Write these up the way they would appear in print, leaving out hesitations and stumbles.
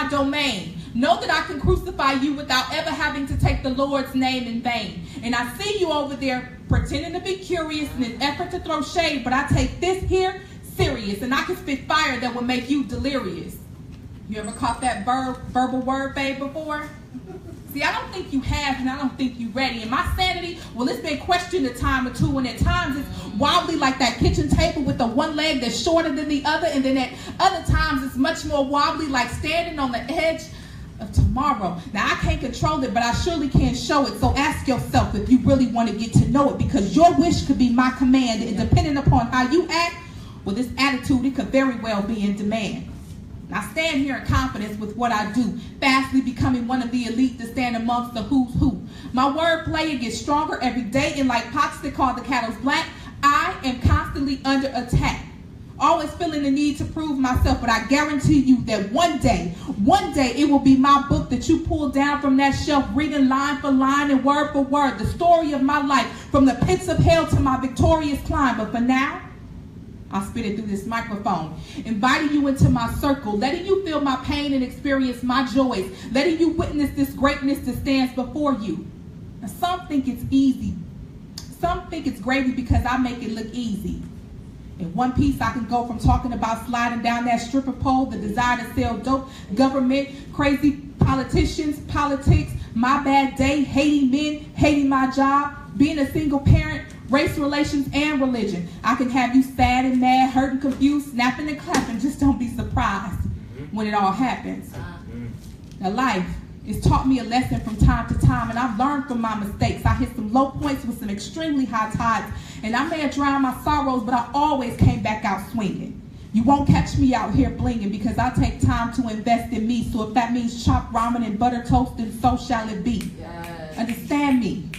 my domain. Know that I can crucify you without ever having to take the Lord's name in vain. And I see you over there pretending to be curious in an effort to throw shade, but I take this here serious, and I can spit fire that will make you delirious. You ever caught that verbal word fade before? See, I don't think you have, and I don't think you're ready. And my sanity, well, it's been questioned a time or two, and at times it's wobbly like that kitchen table with the one leg that's shorter than the other, and then at other times it's much more wobbly like standing on the edge of tomorrow. Now, I can't control it, but I surely can show it. So ask yourself if you really want to get to know it, because your wish could be my command, and depending upon how you act, well, this attitude, it could very well be in demand. I stand here in confidence with what I do, fastly becoming one of the elite to stand amongst the who's who. My wordplay, it gets stronger every day, and like pots that call the cattle's black, I am constantly under attack. Always feeling the need to prove myself, but I guarantee you that one day it will be my book that you pull down from that shelf, reading line for line and word for word, the story of my life, from the pits of hell to my victorious climb. But for now, I'll spit it through this microphone, inviting you into my circle, letting you feel my pain and experience my joys, letting you witness this greatness that stands before you. Now, some think it's easy. Some think it's gravy because I make it look easy. In one piece, I can go from talking about sliding down that stripper pole, the desire to sell dope, government, crazy politicians, politics, my bad day, hating men, hating my job, being a single parent, race relations, and religion. I can have you sad and mad, hurt and confused, snapping and clapping. Just don't be surprised when it all happens. Now, life has taught me a lesson from time to time, and I've learned from my mistakes. I hit some low points with some extremely high tides, and I may have drowned my sorrows, but I always came back out swinging. You won't catch me out here blinging, because I take time to invest in me. So if that means chopped ramen and butter toast, then so shall it be. Yes. Understand me.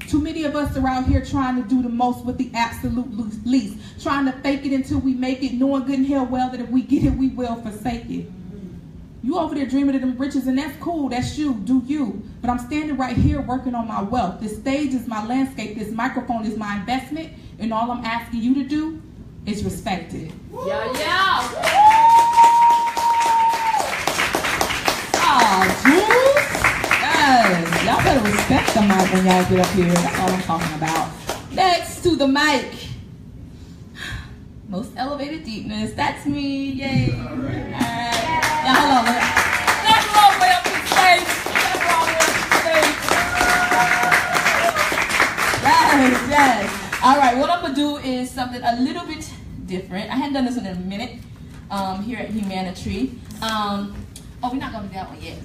Too many of us are out here trying to do the most with the absolute least, trying to fake it until we make it, knowing good and hell well that if we get it, we will forsake it. You over there dreaming of them riches, and that's cool, that's you, do you. But I'm standing right here working on my wealth. This stage is my landscape, this microphone is my investment, and all I'm asking you to do is respect it. Yeah. Sa Jules. Yes, y'all better respect the mic when y'all get up here. That's all I'm talking about. Next to the mic, most elevated deepness. That's me. Yay. All right. Now hold on. That's all the way up to stage. That's all the way up to stage. Yes. All right. What I'm gonna do is something a little bit different. I hadn't done this one in a minute. Here at Humanity. Oh, we're not gonna do that one yet.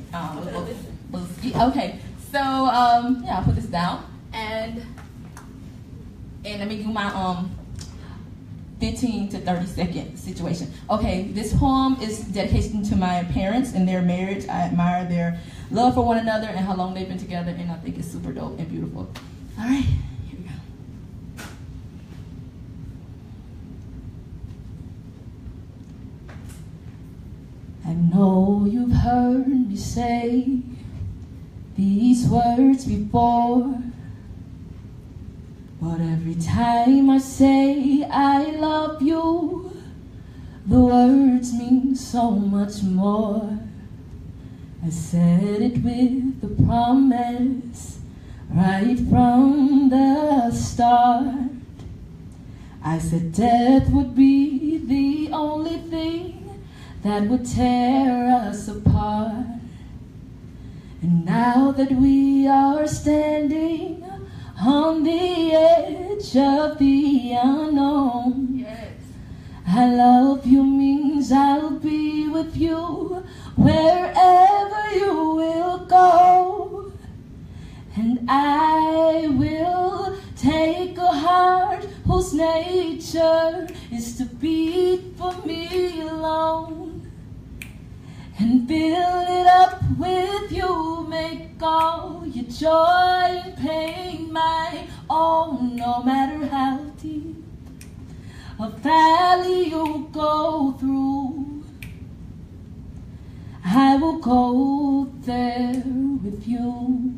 Okay, so yeah, I'll put this down and let me do my 15 to 30 second situation. Okay, this poem is dedication to my parents and their marriage. I admire their love for one another and how long they've been together, and I think it's super dope and beautiful. All right, here we go. I know you've heard me say these words before, but every time I say I love you, the words mean so much more. I said it with the promise right from the start. I said death would be the only thing that would tear us apart. And now that we are standing on the edge of the unknown, yes, I love you means I'll be with you wherever you will go. And I will take a heart whose nature is to beat for me alone, and fill it up with you, make all your joy and pain my own. No matter how deep a valley you go through, I will go there with you.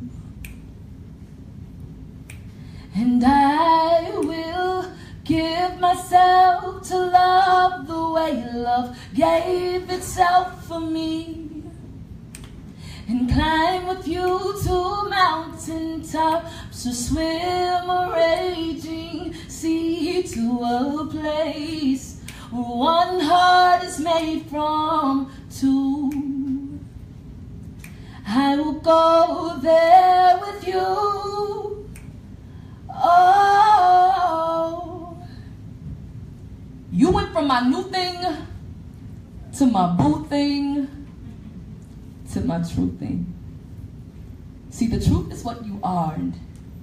And I will give myself to love the way love gave itself for me. and climb with you to a mountaintops, to swim a raging sea, to a place where one heart is made from two. I will go there with you. Oh, you went from my new thing to my boo thing to my true thing. See, the truth is what you are, and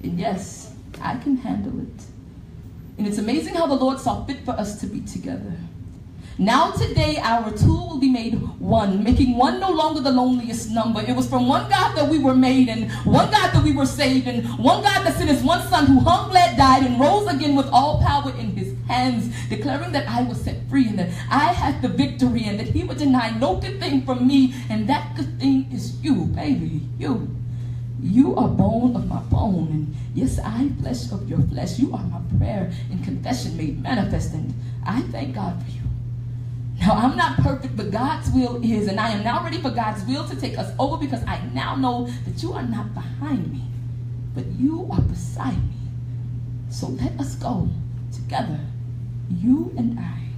yes, I can handle it. And it's amazing how the Lord saw fit for us to be together. Now today, our two will be made one, making one no longer the loneliest number. It was from one God that we were made, and one God that we were saved, and one God that sent his one son who hung, bled, died, and rose again with all power in his hands, declaring that I was set free and that I had the victory and that he would deny no good thing from me, and that good thing is you, baby, you. You are bone of my bone, and yes, I flesh of your flesh. You are my prayer and confession made manifest, and I thank God for you. Now, I'm not perfect, but God's will is, and I am now ready for God's will to take us over, because I now know that you are not behind me, but you are beside me. So let us go together, you and I.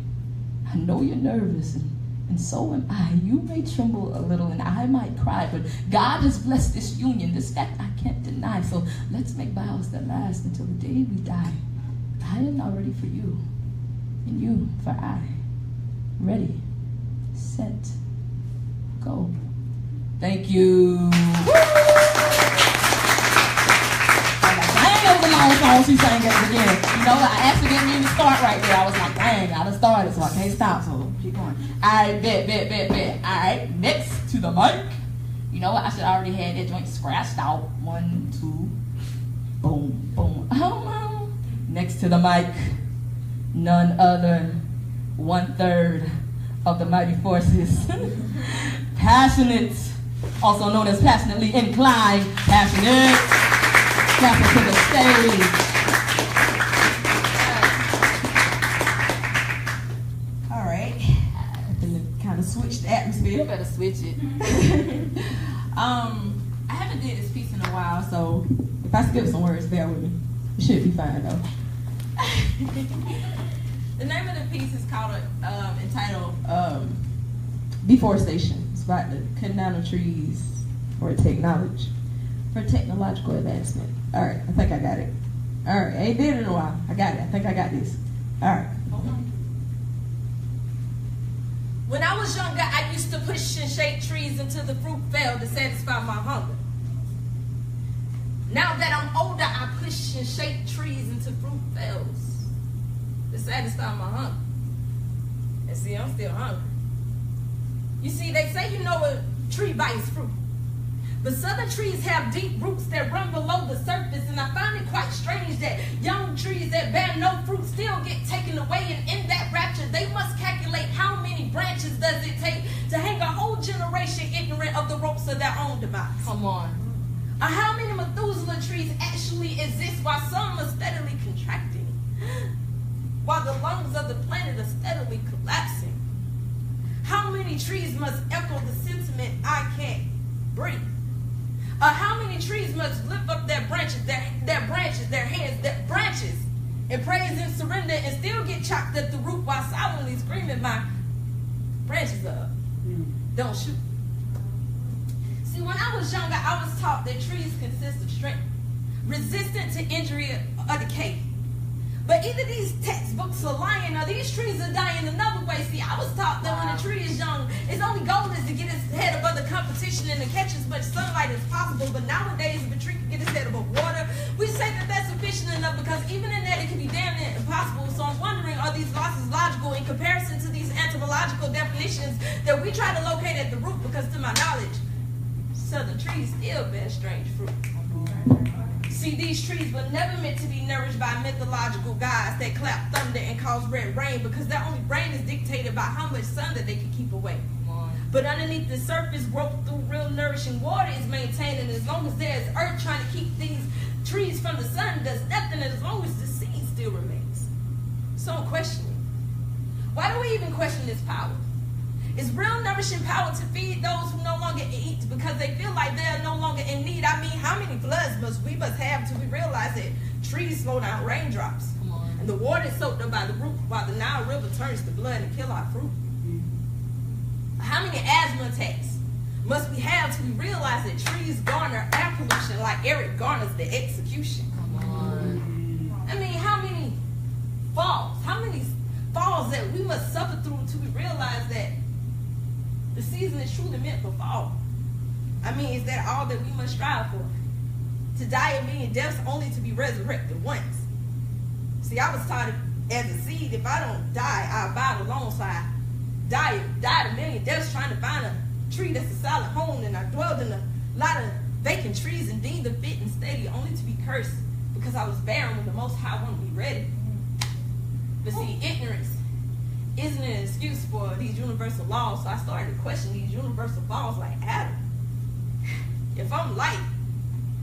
I know you're nervous, and so am I. You may tremble a little, and I might cry, but God has blessed this union. This fact I can't deny. So let's make vows that last until the day we die. I am now ready for you, and you for I. Ready, set, go. Thank you. That was a long song she sang at the beginning. You know, I actually didn't mean to start right there. I was like, dang, I done started, so I can't stop, so keep going. All right, bet. All right, next to the mic. You know what, I should already had that joint scratched out. 1, 2, boom, boom. Oh, next to the mic, none other, 1/3 of the mighty forces. Passionate, also known as passionately inclined, passionate. Welcome to the stage. All right, I'm gonna kind of switch the atmosphere. You better switch it. I haven't did this piece in a while, so if I skip some words, bear with me. It should be fine though. The name of the piece is called, entitled, Deforestation. It's about the cutting down of trees for technological advancement. All right, I think I got it. All right, I ain't did it in a while. I got it. I think I got this. All right. Hold on. When I was younger, I used to push and shake trees until the fruit fell to satisfy my hunger. Now that I'm older, I push and shake trees until fruit fails to satisfy my hunger. And see, I'm still hungry. You see, they say you know a tree bites fruit. But southern trees have deep roots that run below the surface, and I find it quite strange that young trees that bear no fruit still get taken away, and in that rapture, they must calculate how many branches does it take to hang a whole generation ignorant of the ropes of their own demise. Come on. Or how many Methuselah trees actually exist while some are steadily contracting, while the lungs of the planet are steadily collapsing? How many trees must echo the sentiment, I can't breathe? How many trees must lift up their branches, their branches, and praise and surrender, and still get chopped at the root while silently screaming, my branches are up. Don't shoot. See, when I was younger, I was taught that trees consist of strength, resistant to injury or decay. But either these textbooks are lying or these trees are dying another way. See, I was taught that when a tree is young, its only goal is to get its head above the competition and to catch as much sunlight as possible. But nowadays, if a tree can get its head above water, we say that that's sufficient enough, because even in that, it can be damn near impossible. So I'm wondering, are these losses logical in comparison to these entomological definitions that we try to locate at the root? Because to my knowledge, southern trees still bear strange fruit. See, these trees were never meant to be nourished by mythological gods that clap thunder and cause red rain, because their only rain is dictated by how much sun that they can keep away. But underneath the surface, growth through real nourishing water is maintained, and as long as there is earth trying to keep these trees from the sun, does nothing, and as long as the seed still remains. So I'm questioning, why do we even question this power? Is real nourishing power to feed those who no longer eat, because because they feel like they're no longer in need. I mean, how many floods must we have till we realize that trees slow down raindrops? And the water is soaked up by the root while the Nile River turns to blood and kill our fruit. How many asthma attacks must we have till we realize that trees garner air pollution like Eric garners the execution? I mean, how many falls that we must suffer through until we realize that the season is truly meant for fall? I mean, is that all that we must strive for? To die a million deaths only to be resurrected once. See, I was taught as a seed, if I don't die, I'll abide alone. So I died a million deaths trying to find a tree that's a solid home. And I dwelled in a lot of vacant trees and deemed them fit and steady only to be cursed because I was barren when the Most High wanted me ready. But see, ignorance isn't an excuse for these universal laws. So I started to question these universal laws like Adam. If I'm light,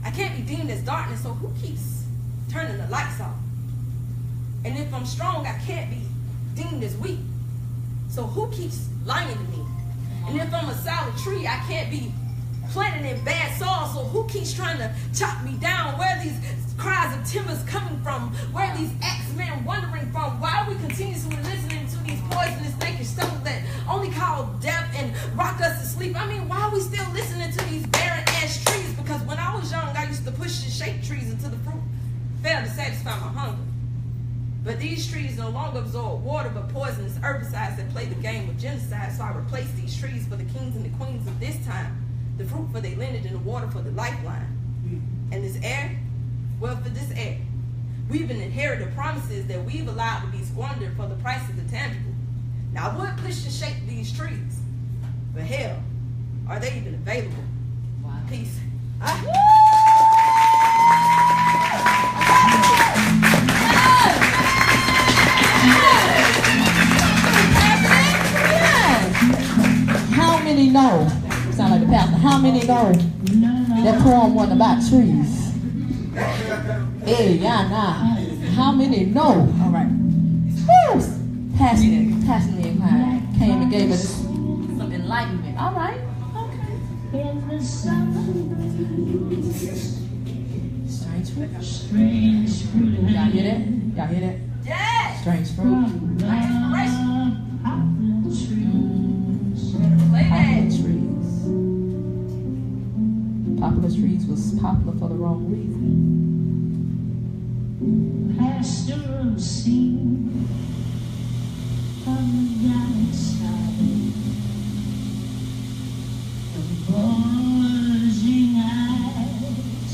I can't be deemed as darkness, so who keeps turning the lights off? And if I'm strong, I can't be deemed as weak, so who keeps lying to me? And if I'm a solid tree, I can't be planted in bad soil, so who keeps trying to chop me down? Where are these cries of timbers coming from? Where are these axemen wandering from? Why are we continuously listening to these poisonous naked stones that only call death and rock us to sleep? I mean, why are we still listening to these barren ass trees? Because when I was young, I used to push and shake trees until the fruit failed to satisfy my hunger. But these trees no longer absorb water, but poisonous herbicides that play the game of genocide. So I replaced these trees for the kings and the queens of this time, the fruit for their lineage and the water for the lifeline. And this air, well, for this air, we've inherited promises that we've allowed to be squandered for the price of the tangible. Now I would push and shake these trees, but hell, are they even available? Wow. Peace. How many know? Sound like the pastor. How many know that poem wasn't about trees? Hey, yeah, nah. How many know? All right. Woo! Passionately inclined. Came and gave us some enlightenment. All right. Okay. Strange fruit. Y'all hear that? Y'all hear that? Yeah. Strange fruit. Inspiration. Popular trees was popular for the wrong reason. Pastoral scene on the downside, the bulging eyes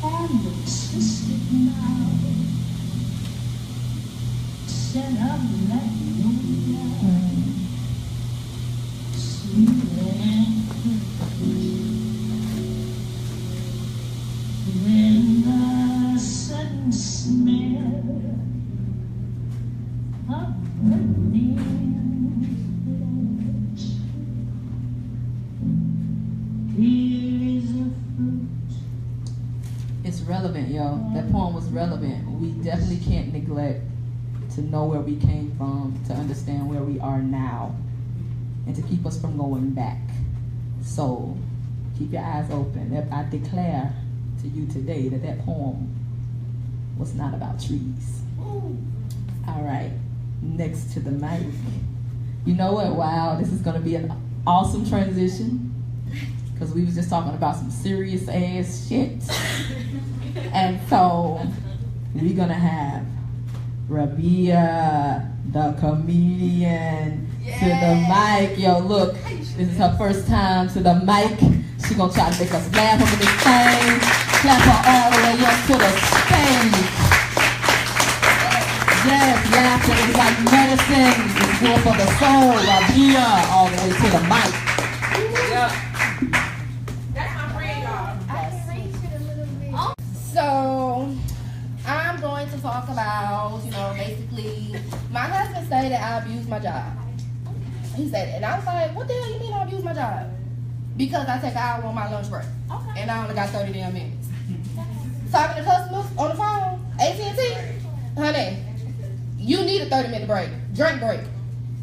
and the twisted mouth set up like moonlight, sweet and then the sudden smell of burning flesh. Here is a fruit. It's relevant, y'all. That poem was relevant. We definitely can't neglect to know where we came from, to understand where we are now, and to keep us from going back. So keep your eyes open. I declare to you today that that poem was not about trees. All right, next to the mic. You know what? Wow, this is going to be an awesome transition because we was just talking about some serious ass shit. And so we're going to have Rabia, the comedian, to the mic. Yo, look, this is her first time to the mic. She gonna try to make us laugh over this thing. Clap her all the way up to the stage. Yes, laughter is like medicine. It's good for the soul. Rabia, all the way to the mic. Yeah. That's my friend, y'all. I can reach it a little bit. So, I'm going to talk about, basically, my husband said that I abused my job. He said it. And I was like, what the hell you mean I abuse my job? Because I take an hour on my lunch break. Okay. And I only got 30 damn minutes. Talking to customers on the phone, AT&T, honey, you need a 30-minute break. Drink break.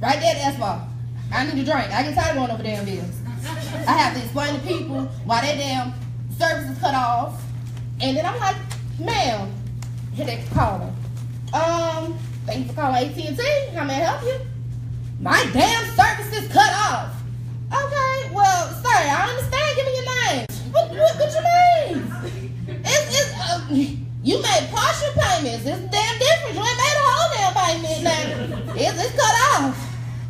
Right there at the S-Bar. I need a drink. I get tired of going over damn bills. I have to explain to people why their damn service is cut off. And then I'm like, ma'am, here they calling. Thank you for calling AT&T. How may I help you? My damn service is cut off. Okay, well, sir, I understand. Give me your name. What you mean? You made partial payments. It's damn different. You ain't made a whole damn payment. Now, it's cut off.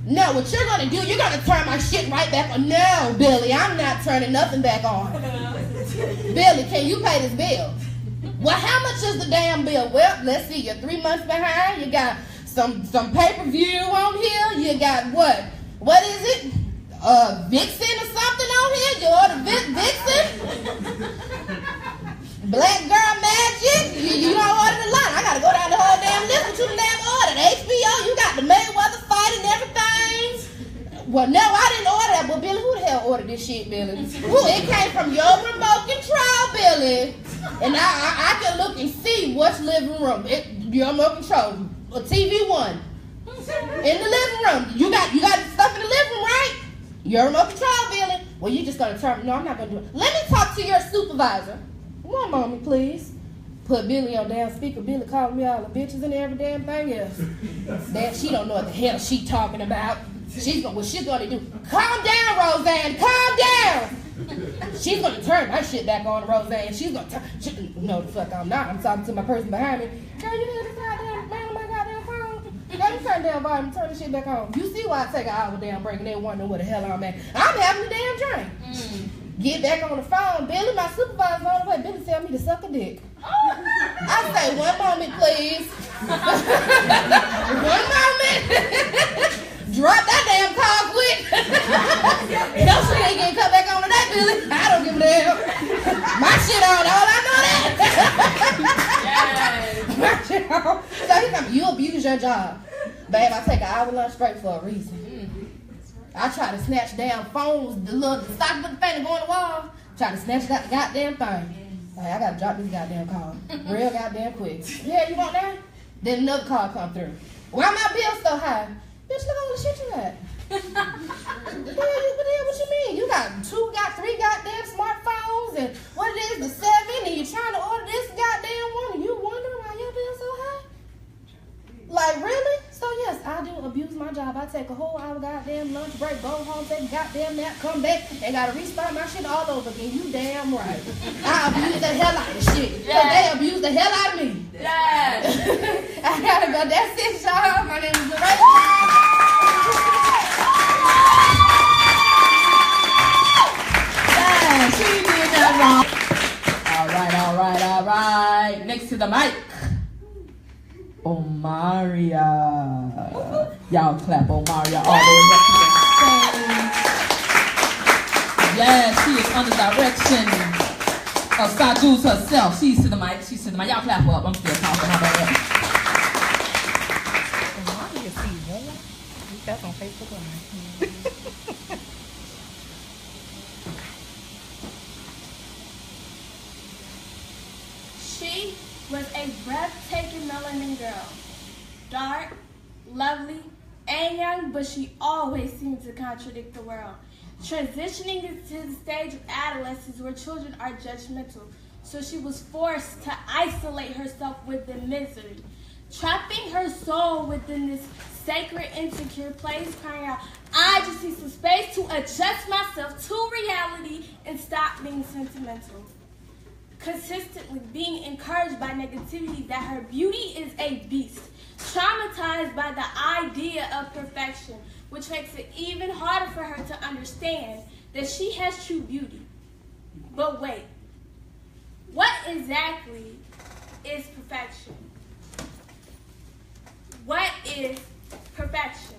No, what you're gonna do, you're gonna turn my shit right back on. No, Billy, I'm not turning nothing back on. Billy, can you pay this bill? Well, how much is the damn bill? Well, let's see, you're 3 months behind. You got some pay-per-view on here. You got what? What is it? Vixen or something on here? You order Vixen? Black Girl Magic? You don't order the line. I gotta go down the whole damn list with you damn order. The HBO, you got the Mayweather fight and everything. Well, no, I didn't order that. But Billy, who the hell ordered this shit, Billy? Ooh, it came from your remote control, Billy. And I can look and see which living room. Your remote control. TV one. In the living room. You got stuff in the living room, right? Your remote control, Billy. Well, you just gonna turn. No, I'm not gonna do it. Let me talk to your supervisor. One moment, please. Put Billy on damn speaker. Billy calling me all the bitches and every damn thing else. That she don't know what the hell she talking about. What she's gonna do? Calm down, Roseanne. Calm down. She's gonna turn my shit back on, Roseanne. She's gonna turn. No, the fuck I'm not. I'm talking to my person behind me. Girl, you hear this goddamn man on my goddamn phone? Girl, you turn down volume, turn the shit back on. You see why I take an hour damn break and they wondering where the hell I'm at? I'm having a damn drink. Get back on the phone. Billy, my supervisor on the way. Billy tell me to suck a dick. I say, one moment, please. One moment. Drop that damn call quick. No, she ain't gonna come back on to that, Billy. I don't give a damn. My shit on, all I know that. My shit on. So he come, you abuse your job. Babe, I take an hour lunch break for a reason. I try to snatch down phones, the stock with the fan and go on the wall. Try to snatch that goddamn thing. Like, I gotta drop this goddamn call. Real goddamn quick. Yeah, you want that? Then another call come through. Why my bill so high? Bitch, look at all the shit you got. What you mean? You got 3 goddamn smartphones and what it is, the 7, and you're trying to order this goddamn one and you wondering why your bill so high? Like, really? So yes, I do abuse my job. I take a whole hour goddamn lunch break, go home, take a goddamn nap, come back, and gotta restart my shit all over again. You damn right. I abuse the hell out of shit. Because they abuse the hell out of me. Yes. I gotta go. That's it, y'all. My name is Lorraine. Yeah, she did that wrong. All right. Next to the mic. Omaria. Y'all clap Omaria all the way up to the stage. Yes, she is under direction of Sa Jules herself. She's to the mic. Y'all clap her up. I'm still talking. How about that? Omaria season. That's on Facebook Live. She was a breathtaking melanin girl. Dark, lovely, and young, but she always seemed to contradict the world. Transitioning into the stage of adolescence where children are judgmental, so she was forced to isolate herself within misery. Trapping her soul within this sacred, insecure place, crying out, I just need some space to adjust myself to reality and stop being sentimental. Consistently being encouraged by negativity that her beauty is a beast, traumatized by the idea of perfection, which makes it even harder for her to understand that she has true beauty. But wait, what exactly is perfection? What is perfection?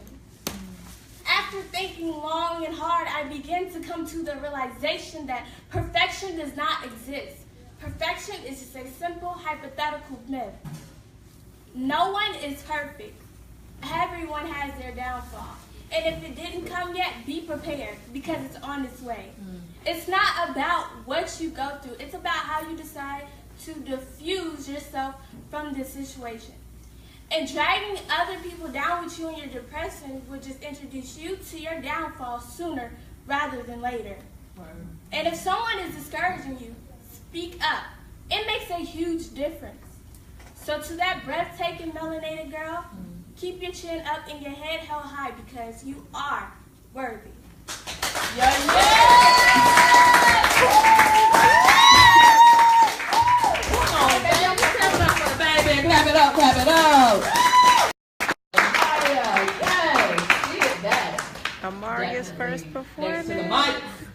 After thinking long and hard, I began to come to the realization that perfection does not exist. Perfection is just a simple hypothetical myth. No one is perfect. Everyone has their downfall. And if it didn't come yet, be prepared because it's on its way. It's not about what you go through. It's about how you decide to diffuse yourself from this situation. And dragging other people down with you in your depression will just introduce you to your downfall sooner rather than later. And if someone is discouraging you, speak up. It makes a huge difference. So to that breathtaking melanated girl, keep your chin up and your head held high because you are worthy. Clap it up, clap it up. Yes, she did that. Amaria's first performance. Next to the mic.